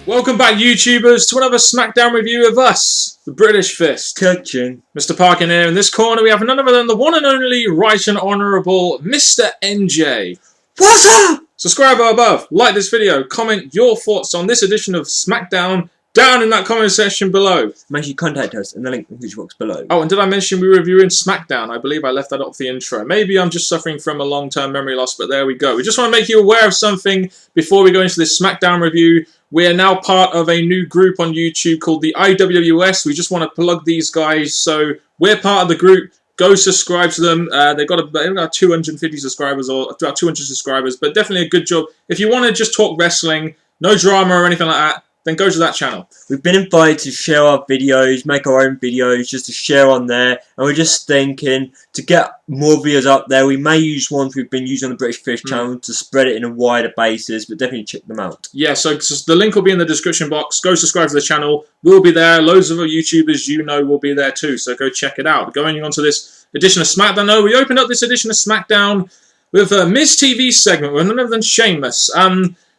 Welcome back, YouTubers, to another Smackdown review of us, the British Fist. Coaching. Mr. Parkin here. In this corner, we have none other than the one and only Right and Honourable Mr. NJ. What's up? Subscribe above, like this video, comment your thoughts on this edition of Smackdown down in that comment section below. Make sure you contact us in the link in the description box below. Oh, and did I mention we were reviewing Smackdown? I believe I left that off the intro. Maybe I'm just suffering from a long-term memory loss, but there we go. We just want to make you aware of something before we go into this Smackdown review. We are now part of a new group on YouTube called the IWS. We just want to plug these guys, so we're part of the group. Go subscribe to them. They've got about 250 subscribers, or about 200 subscribers, but definitely a good job. If you want to just talk wrestling, no drama or anything like that, then go to that channel. We've been invited to share our videos, make our own videos, just to share on there. And we're just thinking, to get more videos up there, we may use ones we've been using on the British Fish channel to spread it in a wider basis, but definitely check them out. Yeah, so the link will be in the description box. Go subscribe to the channel. We'll be there. Loads of other YouTubers you know will be there too, so go check it out. Going on to this edition of Smackdown. No, we opened up this edition of Smackdown with a Miz TV segment with none other than Sheamus.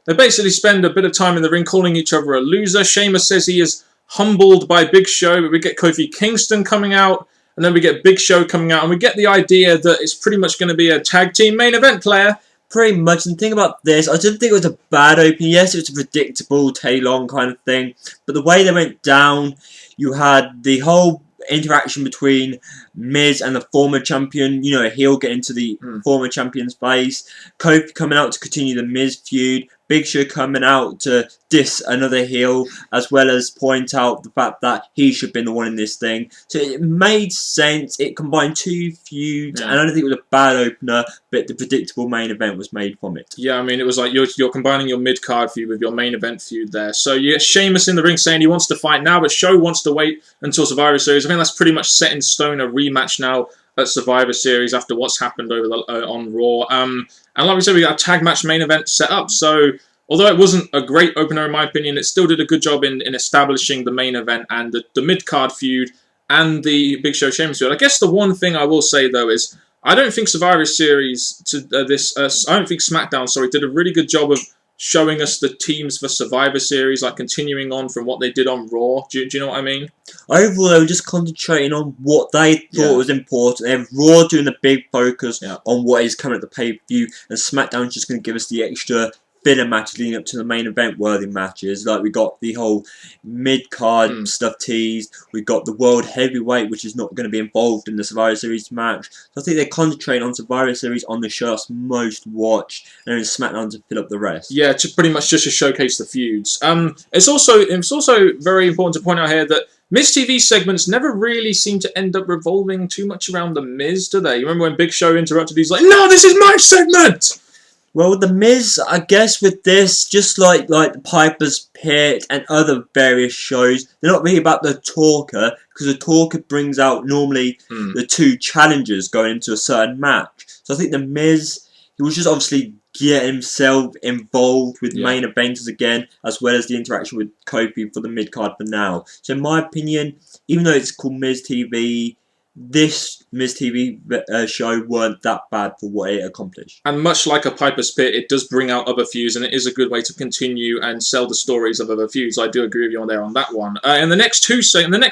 They basically spend a bit of time in the ring calling each other a loser. Sheamus says he is humbled by Big Show, but we get Kofi Kingston coming out, and then we get Big Show coming out, and we get the idea that it's pretty much going to be a tag team main event player. Pretty much. And the thing about this, I didn't think it was a bad opening. Yes, it was a predictable, tail-on kind of thing, but the way they went down, you had the whole interaction between Miz and the former champion, you know, a heel getting into the former champion's face, Kofi coming out to continue the Miz feud, Big Show coming out to diss another heel, as well as point out the fact that he should have been the one in this thing. So it made sense. It combined two feuds, and I don't think it was a bad opener, but the predictable main event was made from it. Yeah, I mean, it was like you're combining your mid-card feud with your main event feud there. So you get Sheamus in the ring saying he wants to fight now, but Show wants to wait until Survivor Series. I think that's pretty much set in stone, a rematch now at Survivor Series after what's happened over on Raw. And like we said, we got a tag match main event set up. So although it wasn't a great opener in my opinion, it still did a good job in establishing the main event and the mid-card feud and the Big Show Sheamus feud. I guess the one thing I will say though is I don't think Survivor Series I don't think Smackdown, sorry, did a really good job of showing us the teams for Survivor Series, like continuing on from what they did on Raw. Do you know what I mean? Overall, they were just concentrating on what they thought was important. They have Raw doing the big focus on what is coming at the pay-per-view, and SmackDown's just going to give us the extra filler matches leading up to the main event worthy matches. Like we got the whole mid-card stuff teased, we got the World Heavyweight, which is not going to be involved in the Survivor Series match. So I think they're concentrating on Survivor Series on the show that's most watched, and then SmackDown to fill up the rest. Yeah, to pretty much just to showcase the feuds. It's also very important to point out here that Miz TV segments never really seem to end up revolving too much around the Miz, do they? You remember when Big Show interrupted? He's like, "No, this is my segment." Well, with the Miz, I guess with this, just like the Piper's Pit and other various shows, they're not really about the talker, because the talker brings out normally the two challengers going into a certain match. So I think the Miz, he was just obviously getting himself involved with main eventers again, as well as the interaction with Kofi for the mid-card for now. So in my opinion, even though it's called Miz TV, this Miz TV show weren't that bad for what it accomplished. And much like a Piper's Pit, it does bring out other feuds, and it is a good way to continue and sell the stories of other feuds. I do agree with you on that one. In the next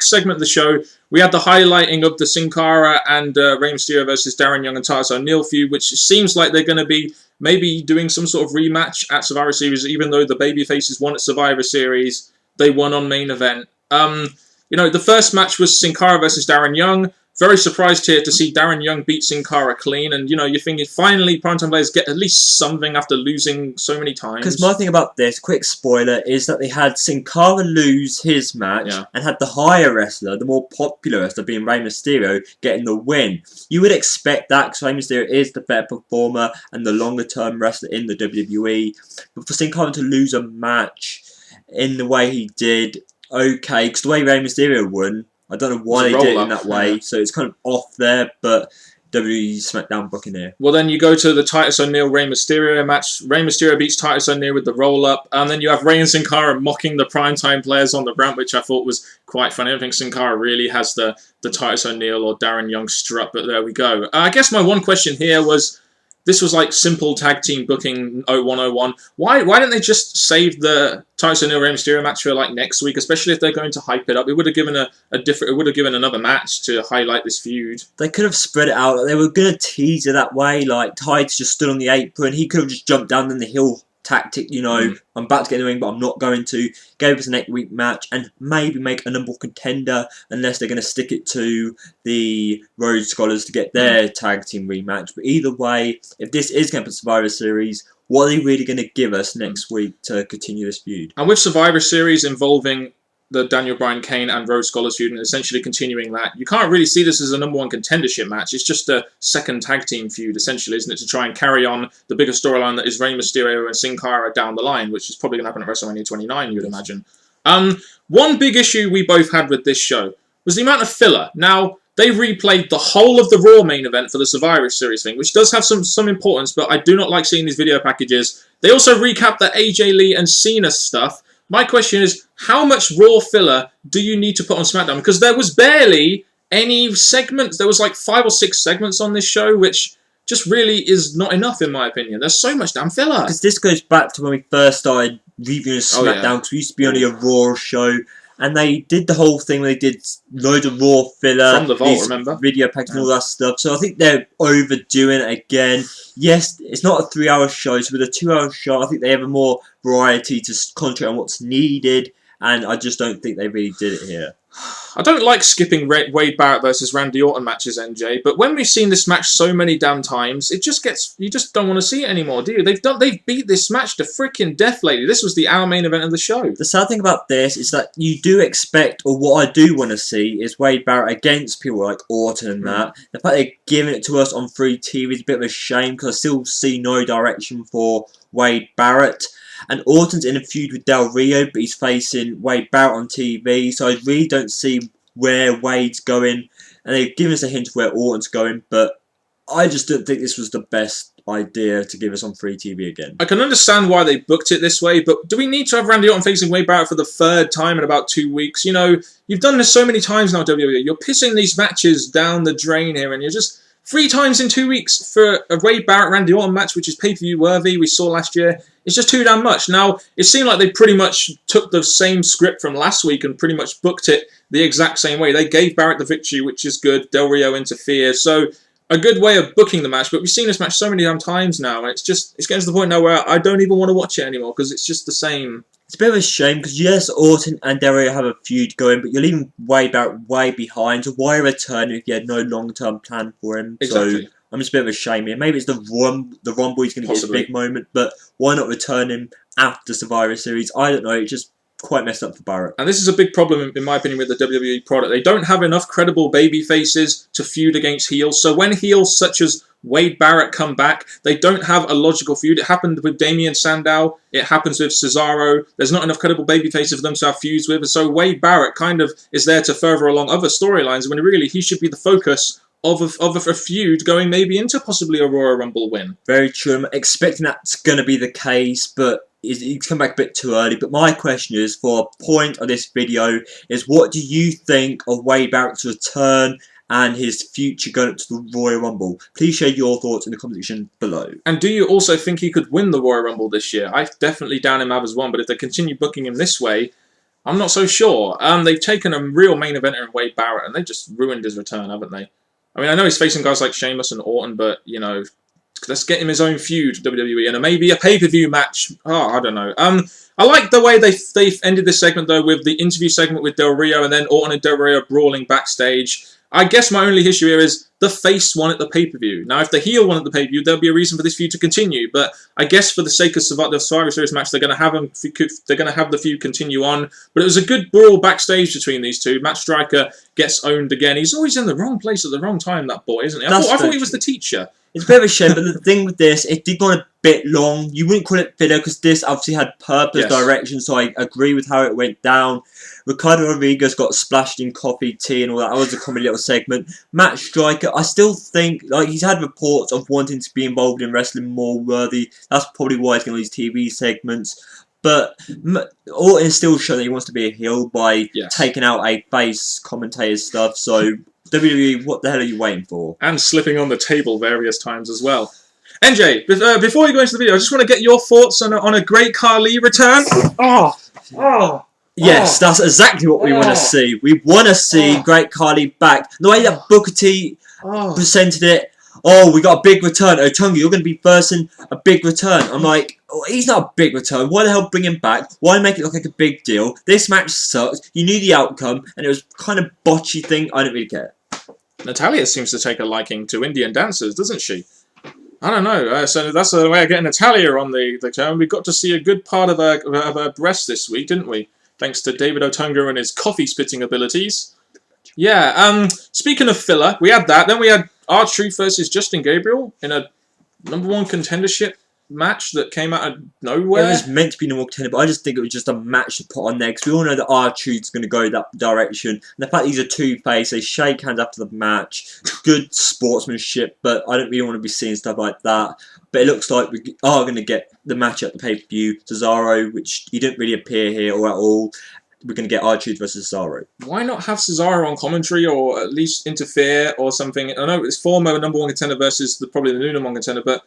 segment of the show, we had the highlighting of the Sin Cara and Rey Mysterio versus Darren Young and Titus O'Neil feud, which seems like they're going to be maybe doing some sort of rematch at Survivor Series, even though the babyfaces won at Survivor Series, they won on main event. You know, the first match was Sin Cara versus Darren Young. Very surprised here to see Darren Young beat Sin Cara clean, and you know, you're thinking finally primetime players get at least something after losing so many times. Because my thing about this, quick spoiler, is that they had Sin Cara lose his match and had the higher wrestler, the more popular wrestler being Rey Mysterio, getting the win. You would expect that because Rey Mysterio is the better performer and the longer term wrestler in the WWE. But for Sin Cara to lose a match in the way he did, okay, because the way Rey Mysterio won, I don't know why they did it in that way, so it's kind of off there, but WWE Smackdown booking here. Well, then you go to the Titus O'Neil Rey Mysterio match. Rey Mysterio beats Titus O'Neil with the roll-up, and then you have Rey and Sin Cara mocking the primetime players on the ramp, which I thought was quite funny. I don't think Sin Cara really has the Titus O'Neil or Darren Young strut, but there we go. I guess my one question here was, this was like simple tag team booking 0101. Why didn't they just save the Tyson Hill Rey Mysterio match for like next week, especially if they're going to hype it up? It would have given it would have given another match to highlight this feud. They could have spread it out. They were going to tease it that way. Like, Tides just stood on the apron. He could have just jumped down in the heel tactic, you know, I'm about to get in the ring, but I'm not going to. Gave us a next week match and maybe make a number one contender, unless they're going to stick it to the Rhodes Scholars to get their tag team rematch. But either way, if this is going to be Survivor Series, what are they really going to give us next week to continue this feud? And with Survivor Series involving the Daniel Bryan, Kane and Rhodes Scholars feud and essentially continuing that, you can't really see this as a number one contendership match. It's just a second tag team feud, essentially, isn't it? To try and carry on the bigger storyline that is Rey Mysterio and Sin Cara down the line, which is probably going to happen at WrestleMania 29, you would imagine. One big issue we both had with this show was the amount of filler. Now, they replayed the whole of the Raw main event for the Survivor Series thing, which does have some importance, but I do not like seeing these video packages. They also recapped the AJ Lee and Cena stuff. My question is, how much Raw filler do you need to put on SmackDown? Because there was barely any segments. There was like 5 or 6 segments on this show, which just really is not enough, in my opinion. There's so much damn filler. Because this goes back to when we first started reviewing SmackDown, because we used to be only a Raw show, and they did the whole thing where they did loads of Raw filler. From the Vault, remember? Video packs and all that stuff. So I think they're overdoing it again. Yes, it's not a 3-hour show, so with a 2-hour show, I think they have a more variety to concentrate on what's needed, and I just don't think they really did it here. I don't like skipping Wade Barrett versus Randy Orton matches, NJ, but when we've seen this match so many damn times, it just gets, you just don't want to see it anymore, do you? They've beat this match to freaking death lately. This was our main event of the show. The sad thing about this is that you do expect, or what I do want to see, is Wade Barrett against people like Orton and that. The fact they're giving it to us on free TV is a bit of a shame, because I still see no direction for Wade Barrett. And Orton's in a feud with Del Rio, but he's facing Wade Barrett on TV, so I really don't see where Wade's going. And they've given us a hint of where Orton's going, but I just don't think this was the best idea to give us on free TV again. I can understand why they booked it this way, but do we need to have Randy Orton facing Wade Barrett for the 3rd time in about 2 weeks? You know, you've done this so many times now, WWE. You're pissing these matches down the drain here, and you're just 3 times in 2 weeks for a Wade Barrett Randy Orton match, which is pay-per-view worthy, we saw last year. It's just too damn much. Now, it seemed like they pretty much took the same script from last week and pretty much booked it the exact same way. They gave Barrett the victory, which is good. Del Rio interfered. So, a good way of booking the match, but we've seen this match so many damn times now, and it's getting to the point now where I don't even want to watch it anymore, because it's just the same. It's a bit of a shame, because yes, Orton and Del Rio have a feud going, but you're leaving Wade Barrett way behind, so why return if you had no long-term plan for him? Exactly. So, I'm just a bit of a shame here. Maybe it's the Rumble he's going to get his big moment, but why not return him after Survivor Series? I don't know, it's just quite messed up for Barrett. And this is a big problem, in my opinion, with the WWE product. They don't have enough credible baby faces to feud against heels. So when heels such as Wade Barrett come back, they don't have a logical feud. It happened with Damien Sandow. It happens with Cesaro. There's not enough credible baby faces for them to have feuds with. And so Wade Barrett kind of is there to further along other storylines, when really he should be the focus of a feud going maybe into possibly a Royal Rumble win. Very true. I'm expecting that's going to be the case, but he's come back a bit too early. But my question is, for a point of this video, is what do you think of Wade Barrett's return and his future going up to the Royal Rumble? Please share your thoughts in the comment section below. And do you also think he could win the Royal Rumble this year? I definitely down him as one, but if they continue booking him this way, I'm not so sure. They've taken a real main eventer in Wade Barrett, and they just ruined his return, haven't they? I mean, I know he's facing guys like Sheamus and Orton, but, you know, let's get him his own feud, WWE, and maybe a pay-per-view match. Oh, I don't know. I like the way they've ended this segment, though, with the interview segment with Del Rio, and then Orton and Del Rio brawling backstage. I guess my only issue here is the face won at the pay-per-view. Now, if the heel won at the pay-per-view, there'll be a reason for this feud to continue. But I guess for the sake of the Survivor Series match, they're going to have the feud continue on. But it was a good brawl backstage between these two. Matt Striker gets owned again. He's always in the wrong place at the wrong time, that boy, isn't he? I thought he was the teacher. It's a bit of a shame, but the thing with this, it did go on a bit long. You wouldn't call it filler, because this obviously had purpose, direction, so I agree with how it went down. Ricardo Rodriguez got splashed in coffee, tea, and all that. That was a comedy little segment. Matt Striker, I still think, like, he's had reports of wanting to be involved in wrestling more worthy. That's probably why he's getting these TV segments. But Orton still showing that he wants to be a heel by taking out a face commentator stuff, so WWE, what the hell are you waiting for? And slipping on the table various times as well. NJ, before we go into the video, I just want to get your thoughts on a Great Khali return. Yes, that's exactly what we want to see. We want to see Great Khali back. The way that Booker T presented it, we got a big return. Otunga, you're going to be first in a big return. I'm like, he's not a big return. Why the hell bring him back? Why make it look like a big deal? This match sucked. You knew the outcome, and it was kind of botchy thing. I didn't really care. Natalia seems to take a liking to Indian dancers, doesn't she? I don't know. So that's the way of getting Natalia on the show. We got to see a good part of her breast this week, didn't we? Thanks to David Otunga and his coffee spitting abilities. Yeah, speaking of filler, we had that. Then we had R-Truth versus Justin Gabriel in a #1 contendership match that came out of nowhere. It was meant to be #1 contender, but I just think it was just a match to put on there because we all know that R-Truth's going to go that direction. And the fact these are two-face, they shake hands after the match. Good sportsmanship, but I don't really want to be seeing stuff like that. But it looks like we are going to get the match at the pay-per-view. Cesaro, which he didn't really appear here or at all. We're going to get R-Truth versus Cesaro. Why not have Cesaro on commentary or at least interfere or something? I know it's former #1 contender versus probably the new #1 contender, but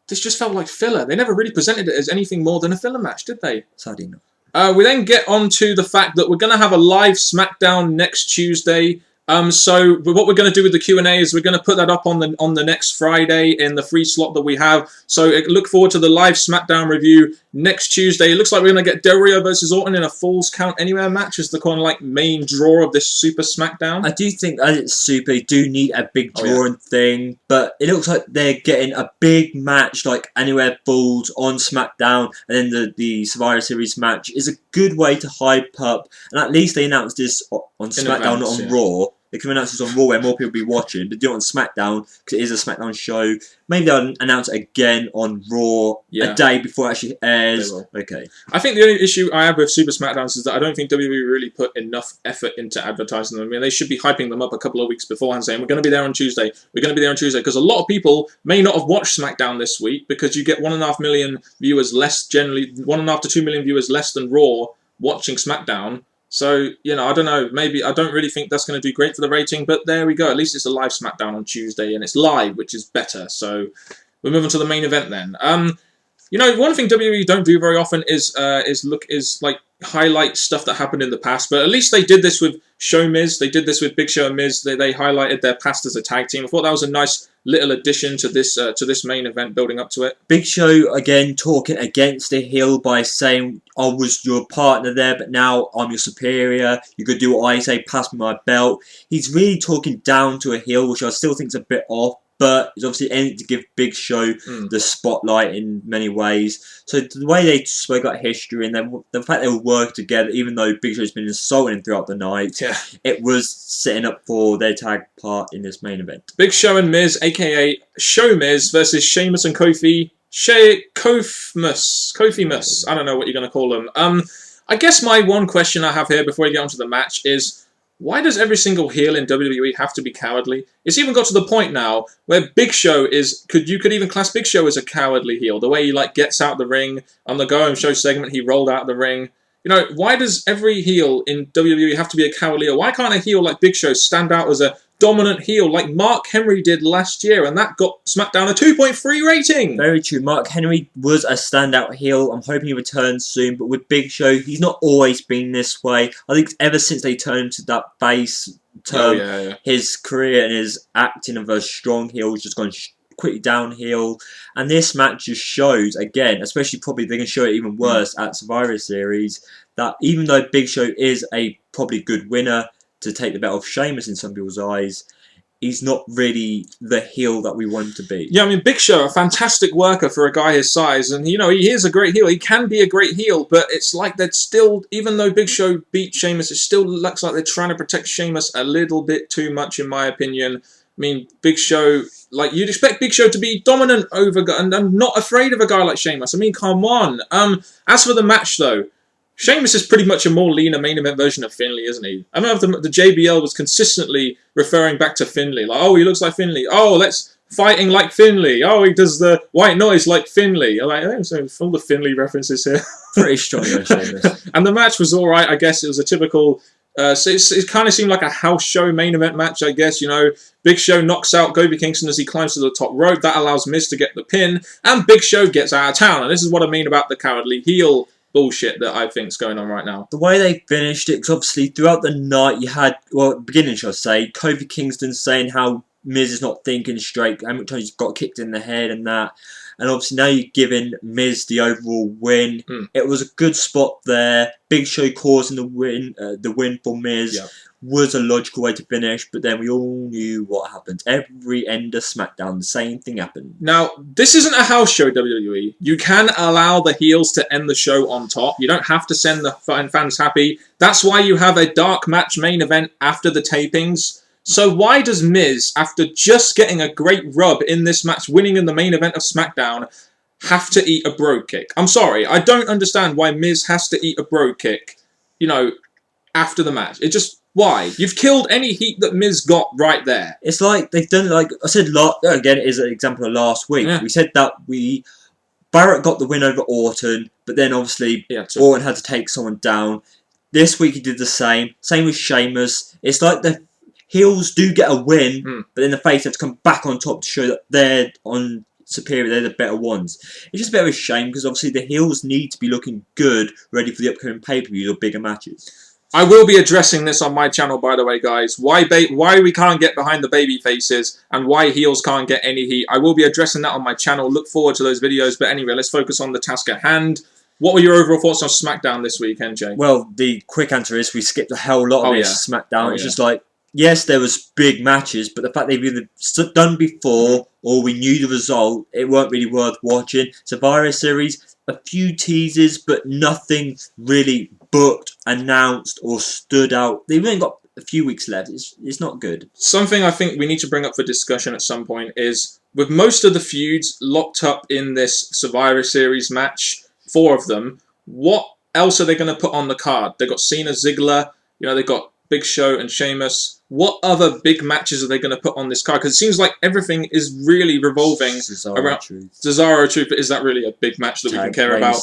this just felt like filler. They never really presented it as anything more than a filler match, did they? Sadly not. We then get on to the fact that we're going to have a live Smackdown next Tuesday. So what we're going to do with the Q&A is we're going to put that up on the next Friday in the free slot that we have. So look forward to the live Smackdown review next Tuesday. It looks like we're going to get Del Rio versus Orton in a Falls Count Anywhere match as the kind of like main draw of this Super Smackdown. I do think as it's Super, they do need a big drawing thing, but it looks like they're getting a big match like Anywhere Falls on Smackdown, and then the Survivor Series match is a good way to hype up, and at least they announced this on Smackdown, not on Raw. They can announce this on Raw where more people will be watching, but do it on SmackDown because it is a SmackDown show. Maybe they'll announce it again on Raw a day before it actually airs. Okay. I think the only issue I have with Super SmackDowns is that I don't think WWE really put enough effort into advertising them. I mean, they should be hyping them up a couple of weeks beforehand, saying, we're going to be there on Tuesday. We're going to be there on Tuesday. Because a lot of people may not have watched SmackDown this week because you get 1.5 million viewers less, generally 1.5 to 2 million viewers less than Raw watching SmackDown. So, you know, I don't know, maybe I don't really think that's going to do great for the rating, but there we go. At least it's a live SmackDown on Tuesday, and it's live, which is better. So, we're moving to the main event then. You know, one thing WWE don't do very often is like highlight stuff that happened in the past, but at least they did this with Miz. They did this with Big Show and Miz. They highlighted their past as a tag team. I thought that was a nice little addition to this main event, building up to it. Big Show again talking against the heel by saying, I was your partner there, but now I'm your superior. You could do what I say, pass me my belt. He's really talking down to a heel, which I still think is a bit off, but it's obviously aiming to give Big Show the spotlight in many ways. So the way they spoke about history and the fact they work together, even though Big Show's been insulting him throughout the night, it was setting up for their tag part in this main event. Big Show and Miz, aka Show Miz versus Sheamus and Kofi. Kofi-mus. I don't know what you're going to call them. I guess my one question I have here before we get onto the match is, why does every single heel in WWE have to be cowardly? It's even got to the point now where Big Show is... You could even class Big Show as a cowardly heel. The way he like gets out the ring on the Go Home Show segment, he rolled out the ring. You know, why does every heel in WWE have to be a cowardly heel? Why can't a heel like Big Show stand out as a dominant heel like Mark Henry did last year, and that got SmackDown a 2.3 rating? Very true. Mark Henry was a standout heel. I'm hoping he returns soon, but with Big Show, he's not always been this way. I think ever since they turned him to that face term, his career and his acting of a strong heel has just gone quickly downhill. And this match just shows, again, especially probably they can show it even worse at Survivor Series, that even though Big Show is a probably good winner to take the belt off Sheamus in some people's eyes, he's not really the heel that we want him to be. Yeah, I mean, Big Show, a fantastic worker for a guy his size, and, you know, he is a great heel. He can be a great heel, but it's like they're still, even though Big Show beat Sheamus, it still looks like they're trying to protect Sheamus a little bit too much, in my opinion. I mean, Big Show, like, you'd expect Big Show to be dominant over, and not afraid of a guy like Sheamus. I mean, come on. As for the match, though, Sheamus is pretty much a more leaner main event version of Finlay, isn't he? I don't know if the JBL was consistently referring back to Finlay. Like, oh, he looks like Finlay. Oh, let's fighting like Finlay. Oh, he does the white noise like Finlay. I'm like, oh, all the Finlay references here. Pretty strong on Sheamus. And the match was alright. I guess it was a typical So it kind of seemed like a house show main event match, I guess. You know, Big Show knocks out Kofi Kingston as he climbs to the top rope. That allows Miz to get the pin, and Big Show gets out of town. And this is what I mean about the cowardly heel bullshit that I think is going on right now. The way they finished it, because obviously throughout the night you had, well, at the beginning, shall I say, Kofi Kingston saying how Miz is not thinking straight, how much he's got kicked in the head and that. And obviously now you're giving Miz the overall win. It was a good spot there. Big Show causing the win for Miz was a logical way to finish. But then we all knew what happened. Every end of SmackDown, the same thing happened. Now, this isn't a house show, WWE. You can allow the heels to end the show on top. You don't have to send the fans happy. That's why you have a dark match main event after the tapings. So why does Miz, after just getting a great rub in this match, winning in the main event of SmackDown, have to eat a bro kick? I'm sorry, I don't understand why Miz has to eat a bro kick, you know, after the match. It just, why? You've killed any heat that Miz got right there. It's like, they've done, like I said, again, it is an example of last week. We said that Barrett got the win over Orton, but then obviously Orton had to take someone down. This week he did the same. Same with Sheamus. It's like the heels do get a win, but then the face have to come back on top to show that they're on superior, they're the better ones. It's just a bit of a shame because obviously the heels need to be looking good, ready for the upcoming pay-per-views or bigger matches. I will be addressing this on my channel, by the way, guys. Why we can't get behind the baby faces and why heels can't get any heat. I will be addressing that on my channel. Look forward to those videos. But anyway, let's focus on the task at hand. What were your overall thoughts on SmackDown this week, NJ? Well, the quick answer is we skipped a hell lot of this SmackDown. It's just like, yes, there was big matches, but the fact they've either done before or we knew the result, it weren't really worth watching. Survivor Series, a few teasers, but nothing really booked, announced, or stood out. They've only got a few weeks left. It's not good. Something I think we need to bring up for discussion at some point is, with most of the feuds locked up in this Survivor Series match, 4 of them, what else are they going to put on the card? They've got Cena, Ziggler, you know, they've got Big Show and Sheamus. What other big matches are they going to put on this card? Because it seems like everything is really revolving around Cesaro Truth. But is that really a big match that we can care about?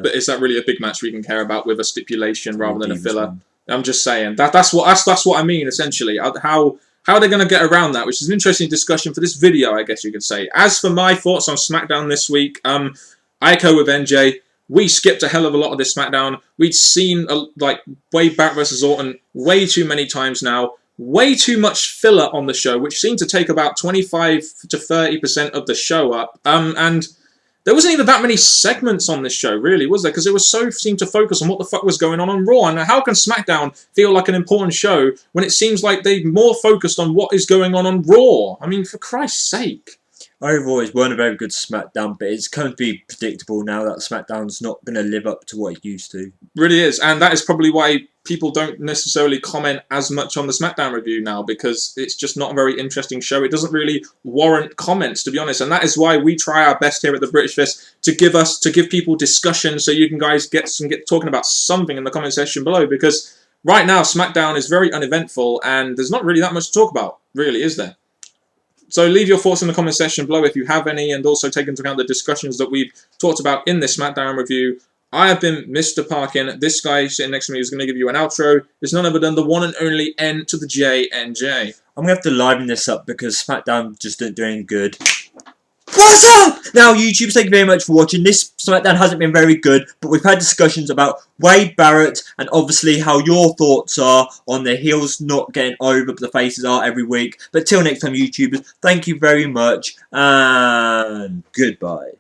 But is that really a big match we can care about with a stipulation rather than a filler? I'm just saying that's what I mean essentially. How are they going to get around that? Which is an interesting discussion for this video, I guess you could say. As for my thoughts on SmackDown this week, I echo with NJ. We skipped a hell of a lot of this SmackDown. We'd seen like Wade Barrett versus Orton way too many times now. Way too much filler on the show, which seemed to take about 25 to 30% of the show up. And there wasn't even that many segments on this show, really, was there? Because it was seemed to focus on what the fuck was going on Raw. And how can SmackDown feel like an important show when it seems like they're more focused on what is going on Raw? I mean, for Christ's sake. Overall, it weren't a very good SmackDown, but it's going to be predictable now that SmackDown's not going to live up to what it used to. Really is, and that is probably why people don't necessarily comment as much on the SmackDown review now, because it's just not a very interesting show. It doesn't really warrant comments, to be honest, and that is why we try our best here at the British Fist to give people discussion, so you can guys get talking about something in the comment section below, because right now SmackDown is very uneventful, and there's not really that much to talk about, really, is there? So leave your thoughts in the comment section below if you have any, and also take into account the discussions that we've talked about in this SmackDown review. I have been Mr. Parkin. This guy sitting next to me is going to give you an outro. It's none other than the one and only N to the J, NJ. I'm going to have to liven this up because SmackDown just didn't do any good. What's up? Now, YouTube, thank you very much for watching. This SmackDown hasn't been very good, but we've had discussions about Wade Barrett and obviously how your thoughts are on the heels not getting over, but the faces are every week. But till next time, YouTubers, thank you very much, and goodbye.